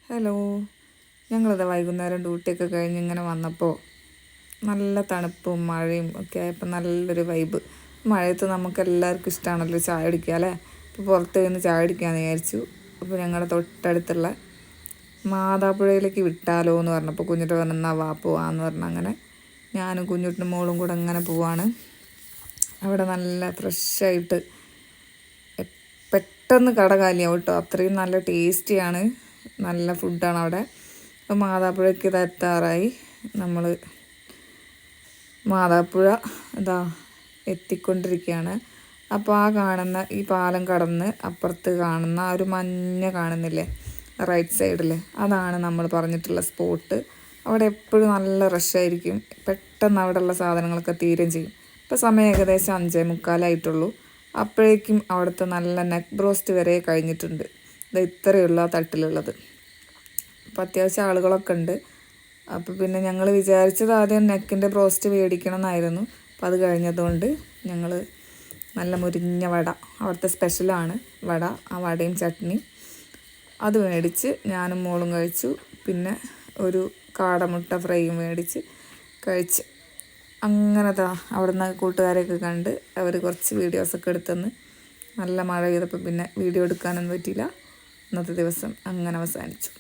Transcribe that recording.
Hello, ഞങ്ങളിത് വൈകുന്നേരം ഡ്യൂട്ടിയൊക്കെ കഴിഞ്ഞ് ഇങ്ങനെ വന്നപ്പോൾ നല്ല തണുപ്പും മഴയും ഒക്കെ ആയപ്പോൾ നല്ലൊരു വൈബ്. മഴയത്ത് നമുക്ക് എല്ലാവർക്കും ഇഷ്ടമാണല്ലോ ചായ കുടിക്കുക അല്ലേ. ഇപ്പോൾ പുറത്ത് നിന്ന് ചായ കുടിക്കാമെന്ന് വിചാരിച്ചു. അപ്പോൾ ഞങ്ങളുടെ തൊട്ടടുത്തുള്ള മാതാപ്പുഴയിലേക്ക് വിട്ടാലോ എന്ന് പറഞ്ഞപ്പോൾ കുഞ്ഞിട്ട് പറഞ്ഞാൽ വാ പോവാന്ന് പറഞ്ഞാൽ അങ്ങനെ ഞാനും കുഞ്ഞുട്ടിനും മോളും കൂടെ അങ്ങനെ പോവാണ്. അവിടെ നല്ല ഫ്രഷായിട്ട് പെട്ടെന്ന് കട കാലിയാവും കേട്ടോ, അത്രയും നല്ല ടേസ്റ്റിയാണ്, നല്ല ഫുഡാണ് അവിടെ. അപ്പോൾ മാതാപ്പുഴയ്ക്ക് ഇത് എത്താറായി. നമ്മൾ മാതാപ്പുഴ ഇതാ എത്തിക്കൊണ്ടിരിക്കുകയാണ്. അപ്പോൾ ആ കാണുന്ന ഈ പാലം കടന്ന് അപ്പുറത്ത് കാണുന്ന ആ ഒരു മഞ്ഞ കാണുന്നില്ലേ റൈറ്റ് സൈഡിൽ, അതാണ് നമ്മൾ പറഞ്ഞിട്ടുള്ള സ്പോട്ട്. അവിടെ എപ്പോഴും നല്ല റഷായിരിക്കും. പെട്ടെന്ന് അവിടെയുള്ള സാധനങ്ങളൊക്കെ തീരുകയും ചെയ്യും. ഇപ്പോൾ സമയം ഏകദേശം 5:45 അപ്പോഴേക്കും അവിടുത്തെ നല്ല നെക്ക് ബ്രോസ്റ്റ് വരെ കഴിഞ്ഞിട്ടുണ്ട്. ഇത് ഇത്രയുള്ള തട്ടിലുള്ളത്. അപ്പോൾ അത്യാവശ്യം ആളുകളൊക്കെ ഉണ്ട്. അപ്പോൾ പിന്നെ ഞങ്ങൾ വിചാരിച്ചത് ആദ്യം നെക്കിൻ്റെ ബ്രോസ്റ്റ് മേടിക്കണം എന്നായിരുന്നു. അപ്പോൾ അത് കഴിഞ്ഞതുകൊണ്ട് ഞങ്ങൾ നല്ല മുരിഞ്ഞ വട, അവിടുത്തെ സ്പെഷ്യലാണ് വട, ആ വടയും ചട്നി അത് മേടിച്ച് ഞാനും മോളും കഴിച്ചു. പിന്നെ ഒരു കാടമുട്ട ഫ്രൈയും മേടിച്ച് കഴിച്ച് അങ്ങനത്തെ അവിടുന്ന് കൂട്ടുകാരെയൊക്കെ കണ്ട് അവർ കുറച്ച് വീഡിയോസൊക്കെ എടുത്തെന്ന്. നല്ല മഴ പെയ്തപ്പോൾ പിന്നെ വീഡിയോ എടുക്കാനൊന്നും പറ്റിയില്ല. ഇന്നത്തെ ദിവസം അങ്ങനെ അവസാനിച്ചു.